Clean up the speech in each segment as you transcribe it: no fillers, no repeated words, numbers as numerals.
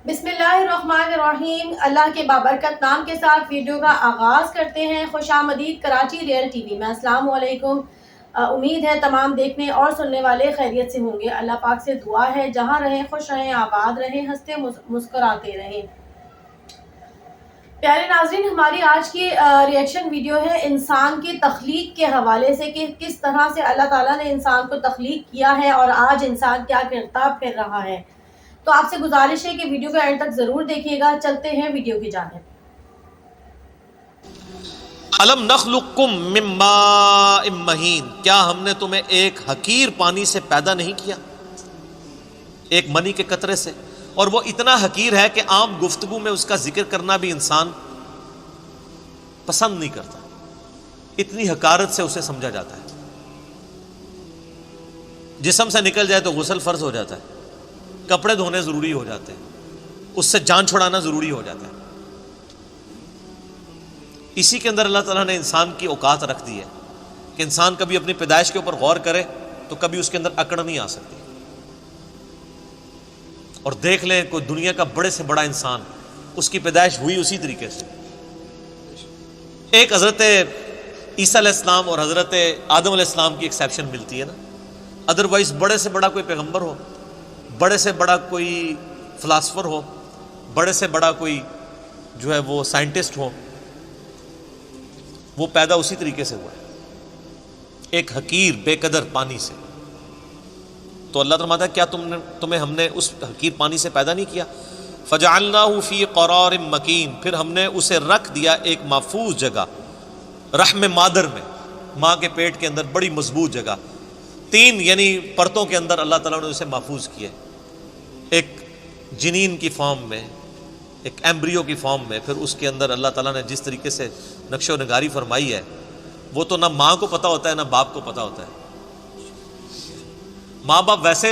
बिस्मिल्लाहिर्रहमानिर्रहीम। अल्लाह के बाबरकत नाम के साथ वीडियो का आगाज़ करते हैं। खुशामदीद कराची रियल टीवी में। अस्सलाम वालेकुम। उम्मीद है तमाम देखने और सुनने वाले खैरियत से होंगे। अल्लाह पाक से दुआ है जहाँ रहें खुश रहें, आबाद रहें, हंसते मुस्कुराते रहें। प्यारे नाज़रीन, हमारी आज की रिएक्शन वीडियो है इंसान की तख्लीक के हवाले से कि किस तरह से अल्लाह ताला ने इंसान को तख्लीक किया है और आज इंसान क्या करता फिर रहा है। तो आपसे गुजारिश है कि वीडियो को एंड तक जरूर देखिएगा। चलते हैं वीडियो की जानिब। अलम नखलुकुम मिन माइन महीन, क्या हमने तुम्हें एक हकीर पानी से पैदा नहीं किया, एक मनी के कतरे से। और वो इतना हकीर है कि आम गुफ्तगू में उसका जिक्र करना भी इंसान पसंद नहीं करता, इतनी हकारत से उसे समझा जाता है। जिस्म से निकल जाए तो गुस्ल फर्ज हो जाता है, कपड़े धोने जरूरी हो जाते हैं, उससे जान छुड़ाना जरूरी हो जाता है। इसी के अंदर अल्लाह ताला ने इंसान की औकात रख दी है कि इंसान कभी अपनी पैदाइश के ऊपर गौर करे तो कभी उसके अंदर अकड़ नहीं आ सकती। और देख ले कोई दुनिया का बड़े से बड़ा इंसान, उसकी पैदाइश हुई उसी तरीके से। एक हजरत ईसा अलैहिस्सलाम और हजरत आदम अलैहिस्सलाम की एक्सेप्शन मिलती है ना, अदरवाइज बड़े से बड़ा कोई पैगंबर हो, बड़े से बड़ा कोई फिलासफर हो, बड़े से बड़ा कोई जो है वो साइंटिस्ट हो, वो पैदा उसी तरीके से हुआ है, एक हकीर बेकदर पानी से। तो अल्लाह फरमाता है क्या तुम्हें हमने उस हकीर पानी से पैदा नहीं किया। फजअलनाहु फी क़रारिन मकीन, फिर हमने उसे रख दिया एक महफूज जगह, रहम मादर में, माँ के पेट के अंदर बड़ी मजबूत जगह, 3 यानी परतों के अंदर अल्लाह ताला ने उसे महफूज किया। एक जिनीन की फॉर्म में, एक एम्ब्रियो की फॉर्म में, फिर उसके अंदर अल्लाह ताला ने जिस तरीके से नक्शो नगारी फरमाई है वो तो ना माँ को पता होता है ना बाप को पता होता है। माँ बाप वैसे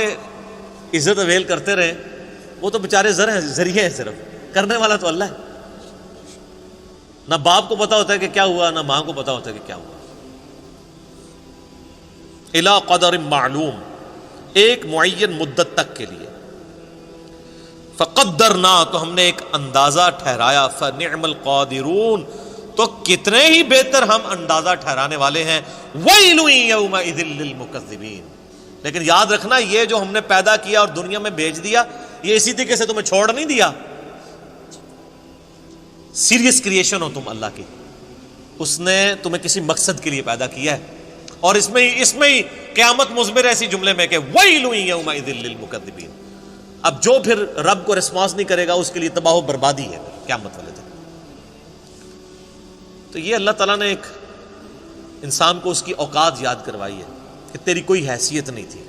इज्जत अवेल करते रहे, वो तो बेचारे जरिए हैं, सिर्फ करने वाला तो अल्लाह है। ना बाप को पता होता है कि क्या हुआ, ना माँ को पता होता है कि क्या हुआ। इला क़दर मालूम, एक मुअय्यन मुद्दत तक के लिए। फ़क़द्दरना, तो हमने एक अंदाज़ा ठहराया। फ़निअमल क़ादिरून, तो कितने ही बेहतर हम अंदाज़ा ठहराने वाले हैं। वैलुन यौमइज़िन लिलमुकज़्ज़िबीन, लेकिन याद रखना ये जो हमने पैदा किया और दुनिया में भेज दिया, ये इसी तरीके से तुम्हें छोड़ नहीं दिया। सीरियस क्रिएशन हो तुम अल्लाह की, उसने तुम्हें किसी मकसद के लिए पैदा किया है। और इसमें ही क़यामत मुज़मिर ऐसी जुमले में कि वैलुन यौमइज़िन लिलमुकज़्ज़िबीन, अब जो फिर रब को रिस्पॉन्स नहीं करेगा उसके लिए तबाह बर्बादी है क़यामत वाले दिन। तो ये अल्लाह ताला ने एक इंसान को उसकी औकात याद करवाई है कि तेरी कोई हैसियत नहीं थी।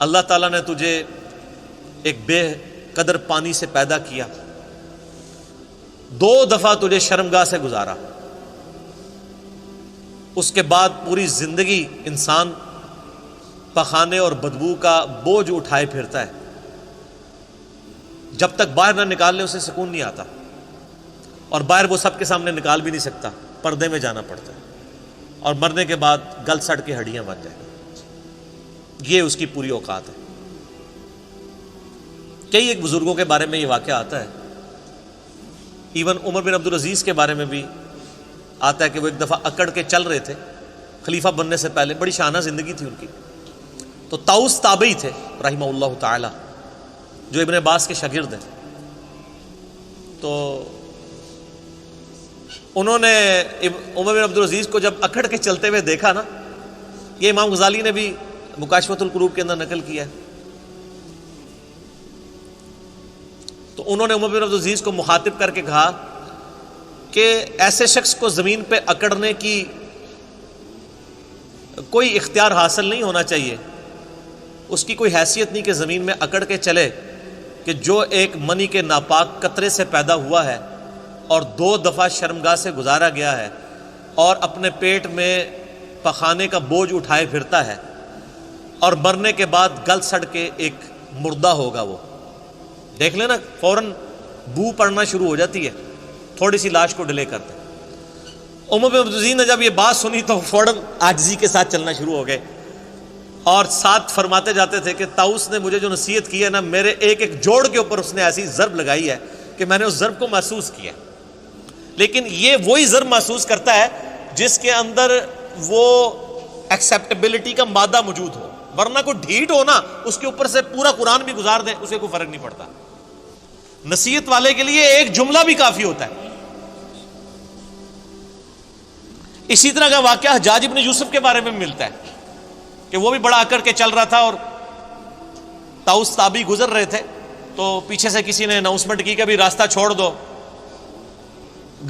अल्लाह ताला ने तुझे एक बेकदर पानी से पैदा किया, 2 दफा तुझे शर्मगाह से गुजारा, उसके बाद पूरी जिंदगी इंसान पखाने और बदबू का बोझ उठाए फिरता है। जब तक बाहर ना निकाल ले उसे सुकून नहीं आता, और बाहर वो सबके सामने निकाल भी नहीं सकता, पर्दे में जाना पड़ता है, और मरने के बाद गल सड़ के हड्डियां बन जाएगी। ये उसकी पूरी औकात है। कई एक बुजुर्गों के बारे में ये वाक़या आता है, इवन उमर बिन अब्दुल अजीज़ के बारे में भी आता है कि वो एक दफ़ा अकड़ के चल रहे थे खलीफा बनने से पहले, बड़ी शाना ज़िंदगी थी उनकी। तो ताउस ताबई थे रहिमहुल्लाह ताला, जो इब्न अब्बास के शागिर्द हैं। तो उन्होंने उमर बिन अब्दुल अजीज़ को जब अकड़ के चलते हुए देखा ना, ये इमाम गज़ाली ने भी मुकाशफतुल कुरूब के अंदर नकल किया है। तो उन्होंने उमर बिन अब्दुल अजीज़ को मुखातिब करके कहा कि ऐसे शख्स को ज़मीन पे अकड़ने की कोई इख्तियार हासिल नहीं होना चाहिए, उसकी कोई हैसियत नहीं कि ज़मीन में अकड़ के चले कि जो एक मनी के नापाक कतरे से पैदा हुआ है और 2 दफ़ा शर्मगाह से गुजारा गया है और अपने पेट में पखाने का बोझ उठाए फिरता है, और मरने के बाद गल सड़ के एक मुर्दा होगा। वो देख लेना, फ़ौरन बू पड़ना शुरू हो जाती है, थोड़ी सी लाश को डिले करते। उमर बिन अब्दुल अजीज़ ने जब ये बात सुनी तो फ़ौरन आजिज़ी के साथ चलना शुरू हो गए اور ساتھ فرماتے جاتے تھے کہ طاؤس نے مجھے جو نصیحت کی ہے نا، میرے ایک ایک جوڑ کے اوپر اس نے ایسی ضرب لگائی ہے کہ میں نے اس ضرب کو محسوس کیا. لیکن یہ وہی ضرب محسوس کرتا ہے جس کے اندر وہ ایکسیپٹیبلٹی کا مادہ موجود ہو، ورنہ کوئی ڈھیٹ ہو نا، اس کے اوپر سے پورا قرآن بھی گزار دیں اسے کوئی فرق نہیں پڑتا. نصیحت والے کے لیے ایک جملہ بھی کافی ہوتا ہے. اسی طرح کا واقعہ حجاج ابن یوسف کے بارے میں ملتا ہے کہ وہ بھی بڑا اکڑ کے چل رہا تھا اور طاؤس تابعی گزر رہے تھے تو پیچھے سے کسی نے اناؤنسمنٹ کی کہ بھی راستہ چھوڑ دو،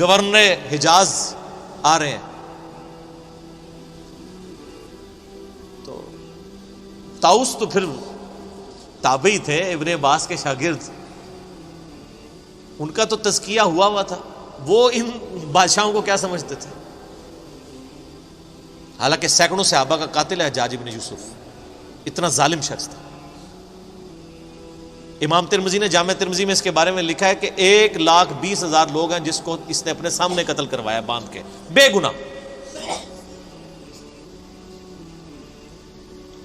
گورنر حجاز آ رہے ہیں. تو طاؤس تو پھر تابعی تھے، ابن عباس کے شاگرد، ان کا تو تزکیہ ہوا تھا، وہ ان بادشاہوں کو کیا سمجھتے تھے؟ حالانکہ سینکڑوں صحابہ کا قاتل ہے حجاج ابن یوسف، اتنا ظالم شخص تھا. امام ترمذی نے جامع ترمذی میں اس کے بارے میں لکھا ہے کہ 1,20,000 لوگ ہیں جس کو اس نے اپنے سامنے قتل کروایا باندھ کے، بے گناہ.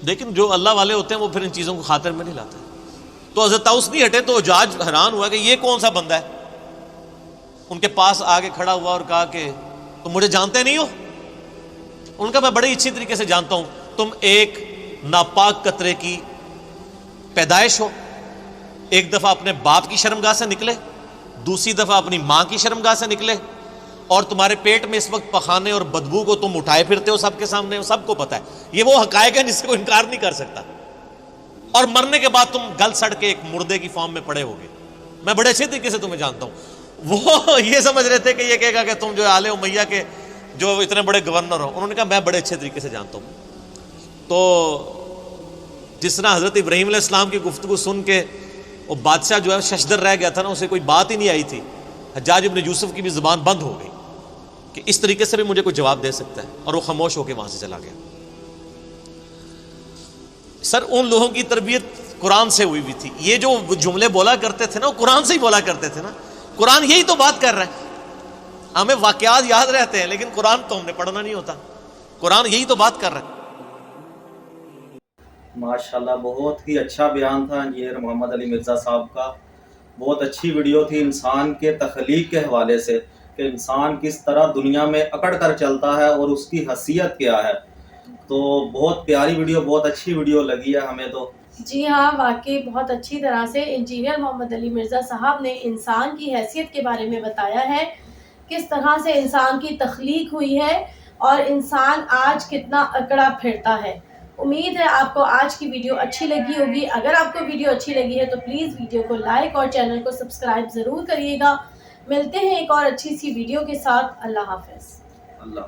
لیکن جو اللہ والے ہوتے ہیں وہ پھر ان چیزوں کو خاطر میں نہیں لاتے. تو حضرت طاؤس نہیں ہٹے تو حجاج حیران ہوا کہ یہ کون سا بندہ ہے. ان کے پاس آگے کھڑا ہوا اور کہا کہ تم مجھے جانتے نہیں ہو؟ ان کا میں بڑی اچھی طریقے سے جانتا ہوں. تم ایک ناپاک قطرے کی پیدائش ہو، ایک دفعہ اپنے باپ کی شرمگاہ سے نکلے، دوسری دفعہ اپنی ماں کی شرمگاہ سے نکلے، اور تمہارے پیٹ میں اس وقت پخانے اور بدبو کو تم اٹھائے پھرتے ہو سب کے سامنے، سب کو پتا ہے. یہ وہ حقائق ہیں جس کو انکار نہیں کر سکتا. اور مرنے کے بعد تم گل سڑ کے ایک مردے کی فارم میں پڑے ہوگے. میں بڑے اچھے طریقے سے تمہیں جانتا ہوں. وہ یہ سمجھ رہے تھے کہ یہ کہے گا کہ تم جو آل امیہ کے جو اتنے بڑے گورنر ہو. انہوں نے کہا میں بڑے اچھے طریقے سے جانتا ہوں. تو جس طرح حضرت ابراہیم علیہ السلام کی گفتگو سن کے وہ بادشاہ جو ہے ششدر رہ گیا تھا نا، اسے کوئی بات ہی نہیں آئی تھی، حجاج ابن یوسف کی بھی زبان بند ہو گئی کہ اس طریقے سے بھی مجھے کوئی جواب دے سکتا ہے، اور وہ خاموش ہو کے وہاں سے چلا گیا. سر ان لوگوں کی تربیت قرآن سے ہوئی تھی. یہ جو جملے بولا کرتے تھے نا، وہ قرآن سے ہی بولا کرتے تھے نا. قرآن یہی تو بات کر رہا ہے. ہمیں واقعات یاد رہتے ہیں لیکن قرآن تو ہم نے پڑھنا نہیں ہوتا. قرآن یہی تو بات کر رہا ہے. ماشاءاللہ بہت ہی اچھا بیان تھا انجینئر محمد علی مرزا صاحب کا. بہت اچھی ویڈیو تھی انسان کے تخلیق کے حوالے سے، کہ انسان کس طرح دنیا میں اکڑ کر چلتا ہے اور اس کی حیثیت کیا ہے. تو بہت پیاری ویڈیو، بہت اچھی ویڈیو لگی ہے ہمیں تو. جی ہاں، واقعی بہت اچھی طرح سے انجینئر محمد علی مرزا صاحب نے انسان کی حیثیت کے بارے میں بتایا ہے، کس طرح سے انسان کی تخلیق ہوئی ہے اور انسان آج کتنا اکڑا پھرتا ہے. امید ہے آپ کو آج کی ویڈیو اچھی لگی ہوگی. اگر آپ کو ویڈیو اچھی لگی ہے تو پلیز ویڈیو کو لائک اور چینل کو سبسکرائب ضرور کریے گا. ملتے ہیں ایک اور اچھی سی ویڈیو کے ساتھ. اللہ حافظ. اللہ